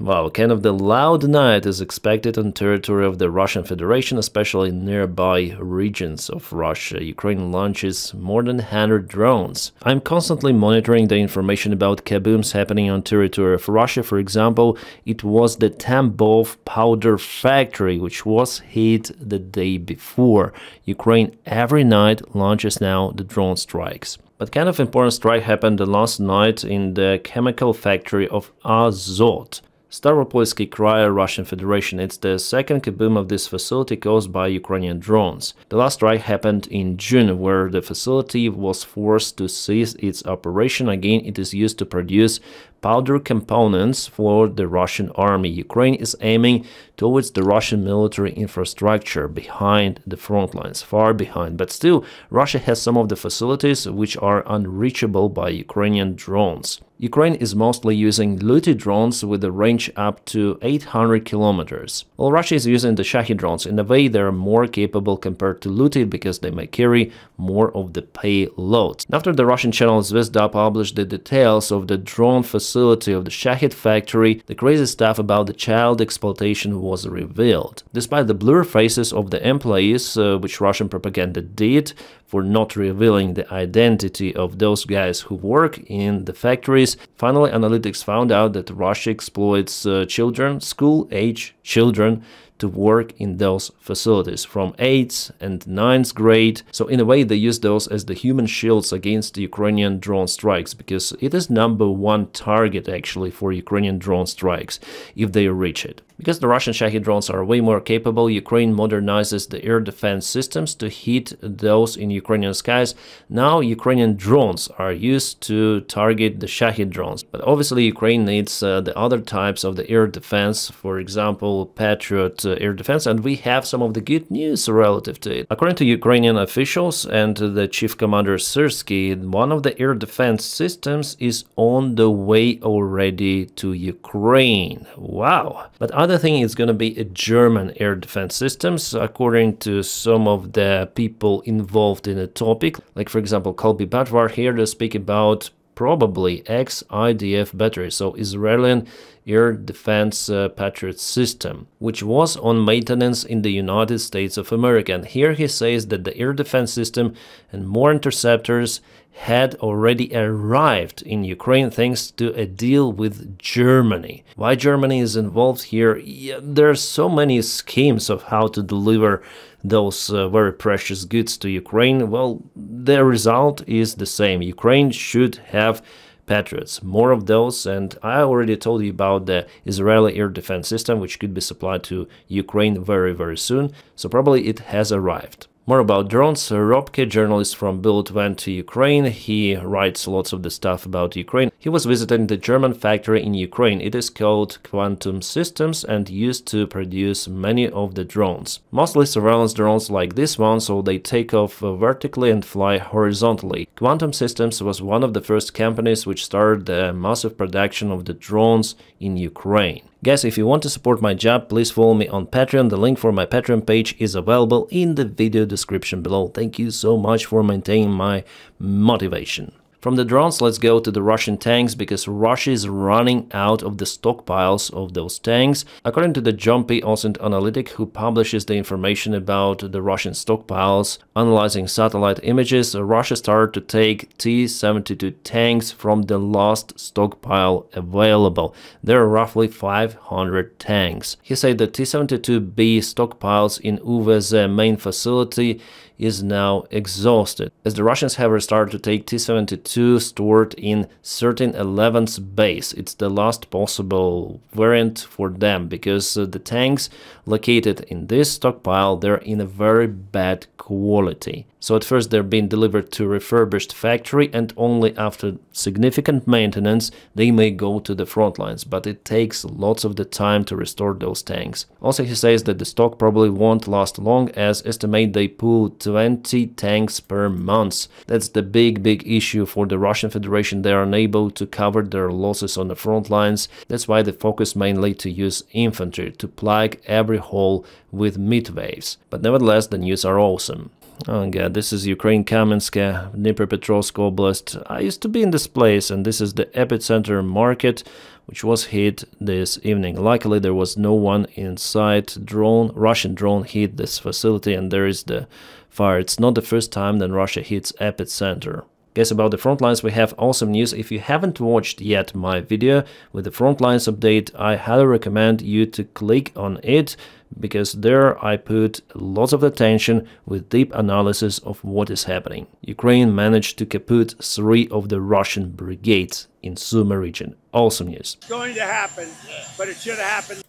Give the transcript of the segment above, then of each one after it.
Wow, kind of the loud night is expected on territory of the Russian Federation, especially in nearby regions of Russia. Ukraine launches more than 100 drones. I'm constantly monitoring the information about kabooms happening on territory of Russia. For example, it was the Tambov powder factory which was hit the day before. Ukraine every night launches now the drone strikes. But kind of important strike happened last night in the chemical factory of Azot. Stavropolsky Krai, Russian Federation. It's the second kaboom of this facility caused by Ukrainian drones. The last strike happened in June, where the facility was forced to cease its operation. Again, it is used to produce powder components for the Russian army. Ukraine is aiming towards the Russian military infrastructure behind the front lines, far behind. But still, Russia has some of the facilities which are unreachable by Ukrainian drones. Ukraine is mostly using Luty drones with a range up to 800 kilometers. While Russia is using the Shahed drones, in a way they are more capable compared to Luty because they may carry more of the payload. After the Russian channel Zvezda published the details of the drone facility of the Shahed factory, the crazy stuff about the child exploitation was revealed. Despite the blur faces of the employees, which Russian propaganda did for not revealing the identity of those guys who work in the factories, finally analytics found out that Russia exploits children, school-age children, to work in those facilities from 8th and 9th grade. So in a way they use those as the human shields against the Ukrainian drone strikes, because it is #1 target actually for Ukrainian drone strikes if they reach it. Because the Russian Shahed drones are way more capable, Ukraine modernizes the air defense systems to hit those in Ukrainian skies. Now Ukrainian drones are used to target the Shahed drones. But obviously Ukraine needs the other types of the air defense, for example, Patriot air defense, and we have some of the good news relative to it. According to Ukrainian officials and the Chief Commander Syrsky, one of the air defense systems is on the way already to Ukraine. Wow! But other thing is going to be a German air defense systems, according to some of the people involved in the topic, like for example Kolby Batvar here to speak about probably ex-IDF battery, so Israeli air defense Patriot system, which was on maintenance in the United States of America. And here he says that the air defense system and more interceptors had already arrived in Ukraine thanks to a deal with Germany. Why Germany is involved here? Yeah, there are so many schemes of how to deliver those very precious goods to Ukraine. Well, the result is the same. Ukraine should have Patriots, more of those, and I already told you about the Israeli air defense system, which could be supplied to Ukraine very soon, so probably it has arrived. More about drones. Robke, journalist from Bild, went to Ukraine. He writes lots of the stuff about Ukraine. He was visiting the German factory in Ukraine. It is called Quantum Systems and used to produce many of the drones. Mostly surveillance drones like this one, so they take off vertically and fly horizontally. Quantum Systems was one of the first companies which started the massive production of the drones in Ukraine. Guys, if you want to support my job, please follow me on Patreon. The link for my Patreon page is available in the video description below. Thank you so much for maintaining my motivation. From the drones, let's go to the Russian tanks, because Russia is running out of the stockpiles of those tanks. According to the Jumpy Osint analytic, who publishes the information about the Russian stockpiles, analyzing satellite images, Russia started to take T-72 tanks from the last stockpile available. There are roughly 500 tanks. He said the T-72B stockpiles in UVZ main facility is now exhausted, as the Russians have restarted to take T-72 stored in 1311's base. It's the last possible variant for them, because the tanks located in this stockpile, they're in a very bad quality. So at first they're being delivered to a refurbished factory, and only after significant maintenance they may go to the front lines, but it takes lots of the time to restore those tanks. Also, he says that the stock probably won't last long, as estimate they pull 20 tanks per month. That's the big issue for the Russian Federation. They are unable to cover their losses on the front lines. That's why they focus mainly to use infantry to plug every hole with mid waves. But nevertheless, the news are awesome. Oh god, this is Ukraine, Kamensk, Dnipropetrovsk Oblast. I used to be in this place, and this is the epicenter market, which was hit this evening. Luckily, there was no one inside. Russian drone hit this facility, and there is the fire. It's not the first time that Russia hits epicenter. Guys, about the front lines, we have awesome news. If you haven't watched yet my video with the front lines update, I highly recommend you to click on it, because there I put lots of attention with deep analysis of what is happening. Ukraine managed to kaput 3 of the Russian brigades in Sumy region. Awesome news. It's going to happen, but it should have happened.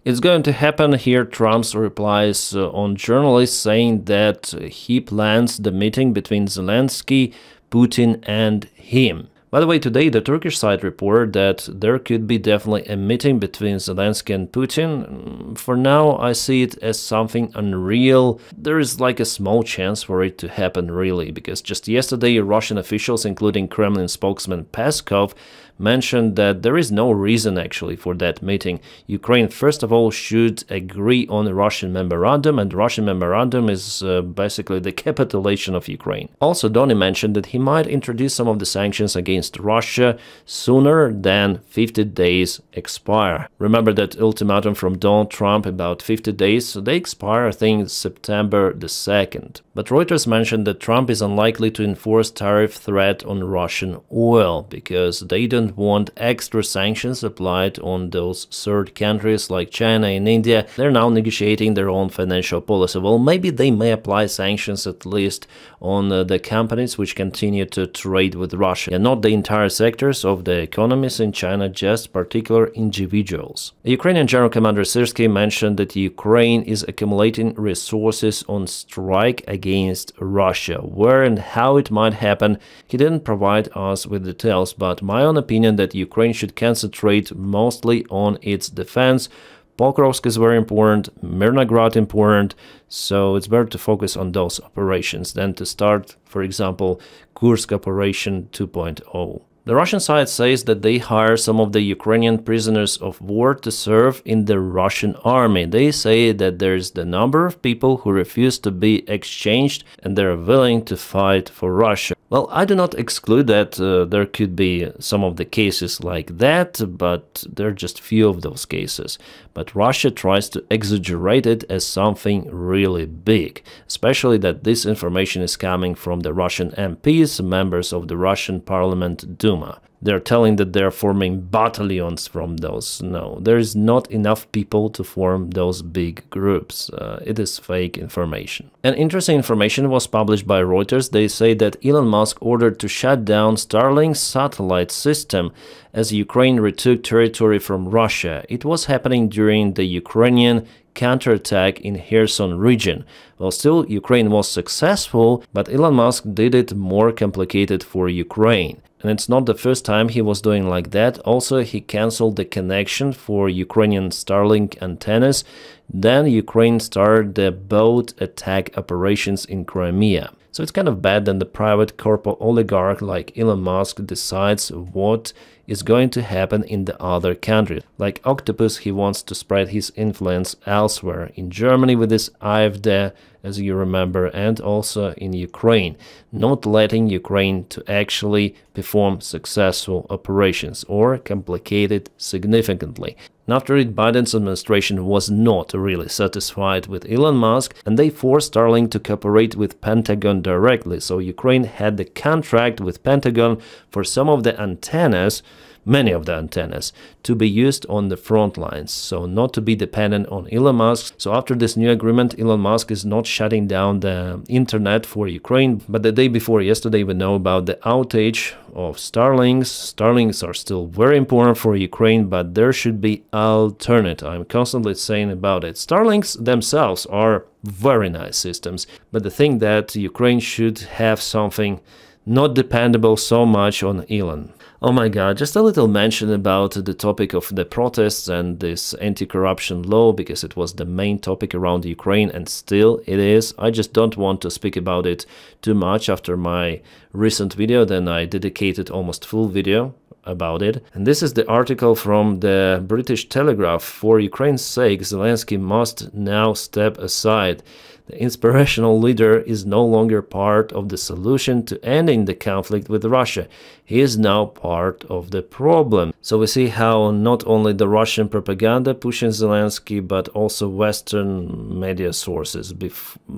It's going to happen. Here Trump's replies on journalists saying that he plans the meeting between Zelensky, Putin and him. By the way, today the Turkish side reported that there could be definitely a meeting between Zelensky and Putin. For now, I see it as something unreal. There is like a small chance for it to happen really, because just yesterday Russian officials, including Kremlin spokesman Peskov, mentioned that there is no reason actually for that meeting. Ukraine, first of all, should agree on a Russian memorandum, and Russian memorandum is basically the capitulation of Ukraine. Also, Donny mentioned that he might introduce some of the sanctions against Russia sooner than 50 days expire. Remember that ultimatum from Donald Trump about 50 days, so they expire, I think, September the 2nd. But Reuters mentioned that Trump is unlikely to enforce tariff threat on Russian oil, because they don't want extra sanctions applied on those third countries like China and India. They're now negotiating their own financial policy. Well, maybe they may apply sanctions at least on the companies which continue to trade with Russia, and not the entire sectors of the economies in China, just particular individuals. The Ukrainian General Commander Syrsky mentioned that Ukraine is accumulating resources on strike against Russia. Where and how it might happen, he didn't provide us with details, but my own opinion that Ukraine should concentrate mostly on its defense. Pokrovsk is very important, Mirnograd important, so it's better to focus on those operations than to start, for example, Kursk Operation 2.0. The Russian side says that they hire some of the Ukrainian prisoners of war to serve in the Russian army. They say that there's the number of people who refuse to be exchanged and they're willing to fight for Russia. Well, I do not exclude that there could be some of the cases like that, but there are just few of those cases. But Russia tries to exaggerate it as something really big, especially that this information is coming from the Russian MPs, members of the Russian Parliament Duma. They're telling that they're forming battalions from those. No, there is not enough people to form those big groups. It is fake information. And interesting information was published by Reuters. They say that Elon Musk ordered to shut down Starlink's satellite system as Ukraine retook territory from Russia. It was happening during the Ukrainian counterattack in Kherson region. Well, still, Ukraine was successful, but Elon Musk did it more complicated for Ukraine. And it's not the first time he was doing like that. Also, he cancelled the connection for Ukrainian Starlink antennas. Then Ukraine started the boat attack operations in Crimea. So it's kind of bad that the private corporate oligarch like Elon Musk decides what is going to happen in the other countries. Like Octopus, he wants to spread his influence elsewhere. In Germany with this AfD, as you remember, and also in Ukraine, not letting Ukraine to actually perform successful operations or complicate it significantly. And after it, Biden's administration was not really satisfied with Elon Musk, and they forced Starlink to cooperate with Pentagon directly. So Ukraine had the contract with Pentagon for some of the antennas, many of the antennas, to be used on the front lines, so not to be dependent on Elon Musk. So after this new agreement, Elon Musk is not shutting down the internet for Ukraine, but the day before yesterday we know about the outage of Starlinks. Starlinks are still very important for Ukraine, but there should be alternate. I'm constantly saying about it. Starlinks themselves are very nice systems, but the thing that Ukraine should have something not dependable so much on Elon. Oh my god, just a little mention about the topic of the protests and this anti-corruption law, because it was the main topic around Ukraine and still it is. I just don't want to speak about it too much after my recent video, then I dedicated almost full video about it. And this is the article from the British Telegraph. For Ukraine's sake, Zelensky must now step aside. The inspirational leader is no longer part of the solution to ending the conflict with Russia. He is now part of the problem. So we see how not only the Russian propaganda pushing Zelensky, but also Western media sources.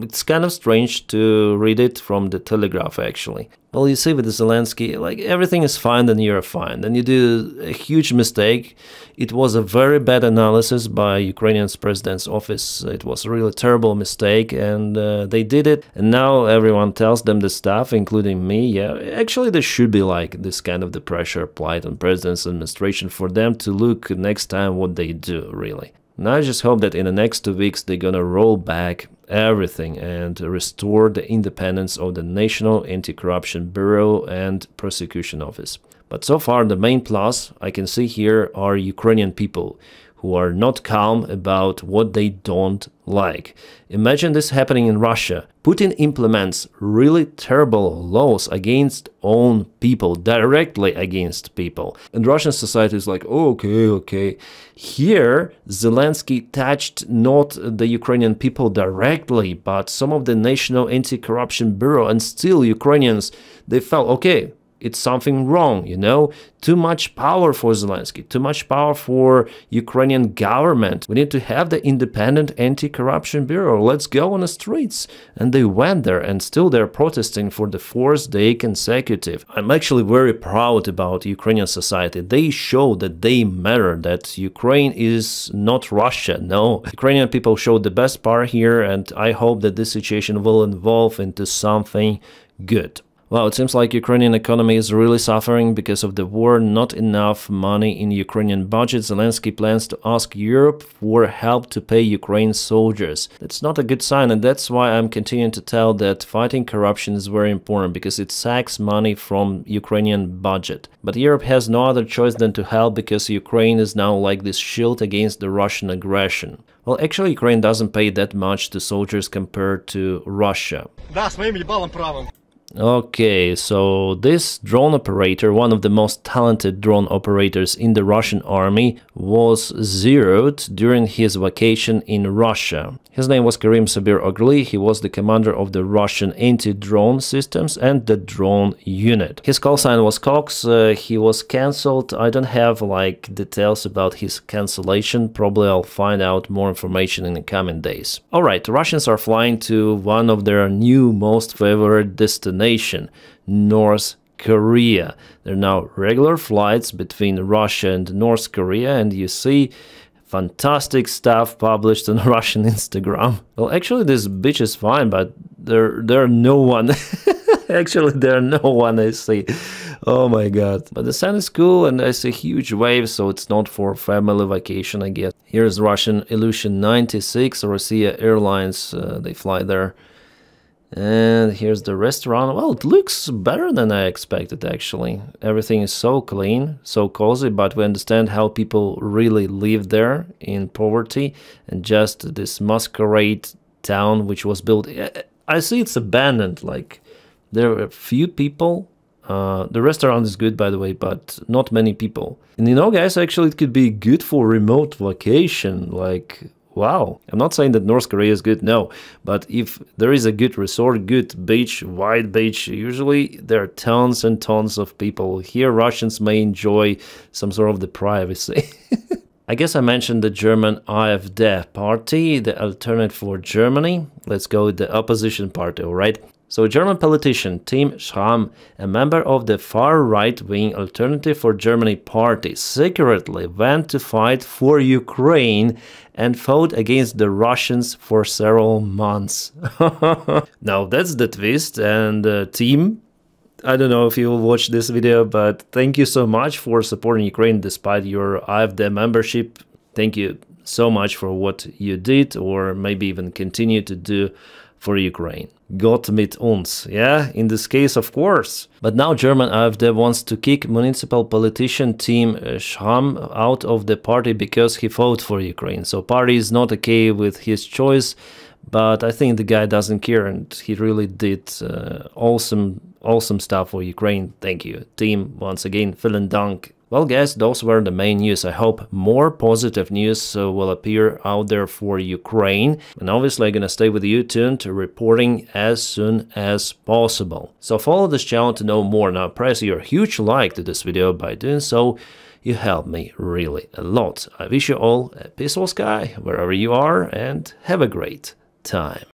It's kind of strange to read it from the Telegraph, actually. Well, you see with Zelensky, like, everything is fine, then you're fine. Then you do a huge mistake. It was a very bad analysis by Ukrainian's president's office. It was a really terrible mistake, and they did it. And now everyone tells them the stuff, including me. Yeah, actually there should be like this kind of the pressure applied on president's administration for them to look next time what they do, really. And I just hope that in the next 2 weeks they're gonna roll back everything and restore the independence of the National Anti-Corruption Bureau and Prosecution Office. But so far the main plus I can see here are Ukrainian people who are not calm about what they don't like. Imagine this happening in Russia. Putin implements really terrible laws against own people, directly against people. And Russian society is like, oh, okay. Here, Zelensky touched not the Ukrainian people directly, but some of the National Anti-Corruption Bureau, and still Ukrainians, they felt, okay, it's something wrong, you know? Too much power for Zelensky, too much power for Ukrainian government. We need to have the independent anti-corruption bureau. Let's go on the streets. And they went there, and still they're protesting for the 4th day consecutive. I'm actually very proud about Ukrainian society. They show that they matter, that Ukraine is not Russia. No, Ukrainian people showed the best part here, and I hope that this situation will evolve into something good. Well, it seems like Ukrainian economy is really suffering because of the war, not enough money in Ukrainian budget. Zelensky plans to ask Europe for help to pay Ukraine soldiers. That's not a good sign, and that's why I'm continuing to tell that fighting corruption is very important, because it sacks money from Ukrainian budget. But Europe has no other choice than to help, because Ukraine is now like this shield against the Russian aggression. Well, actually, Ukraine doesn't pay that much to soldiers compared to Russia. Okay, so this drone operator, one of the most talented drone operators in the Russian army, was zeroed during his vacation in Russia. His name was Karim Sabir Ogli. He was the commander of the Russian anti-drone systems and the drone unit. His call sign was Cox. He was cancelled. I don't have like details about his cancellation. Probably I'll find out more information in the coming days. Alright, Russians are flying to one of their new most favorite destinations, North Korea. There are now regular flights between Russia and North Korea, and you see fantastic stuff published on Russian Instagram. Well, actually this beach is fine, but there are no one. Actually, there are no one I see. Oh my god. But the sun is cool, and I see huge waves, so it's not for family vacation, I guess. Here's Russian Illusion 96, Ruzzian Airlines, they fly there. And here's the restaurant. Well, it looks better than I expected, actually. Everything is so clean, so cozy, but we understand how people really live there in poverty, and just this masquerade town which was built. I see it's abandoned, like there are a few people. The restaurant is good, by the way, but not many people. And you know, guys, actually it could be good for remote vacation, like wow. I'm not saying that North Korea is good, no. But if there is a good resort, good beach, wide beach, usually there are tons and tons of people. Here Russians may enjoy some sort of the privacy. I guess I mentioned the German AfD party, the alternate for Germany. Let's go with the opposition party, alright? So German politician Tim Schramm, a member of the far right-wing Alternative for Germany party, secretly went to fight for Ukraine and fought against the Russians for several months. Now that's the twist, and Tim, I don't know if you will watch this video, but thank you so much for supporting Ukraine despite your AfD membership. Thank you so much for what you did, or maybe even continue to do for Ukraine. Gott mit uns, yeah, in this case, of course. But now German AfD wants to kick municipal politician Tim Schramm out of the party because he fought for Ukraine. So party is not okay with his choice, but I think the guy doesn't care, and he really did awesome stuff for Ukraine. Thank you, Tim, once again, vielen Dank. Well guys, those were the main news. I hope more positive news will appear out there for Ukraine. And obviously I'm gonna stay with you tuned, reporting as soon as possible. So follow this channel to know more. Now press your huge like to this video. By doing so, you help me really a lot. I wish you all a peaceful sky wherever you are and have a great time.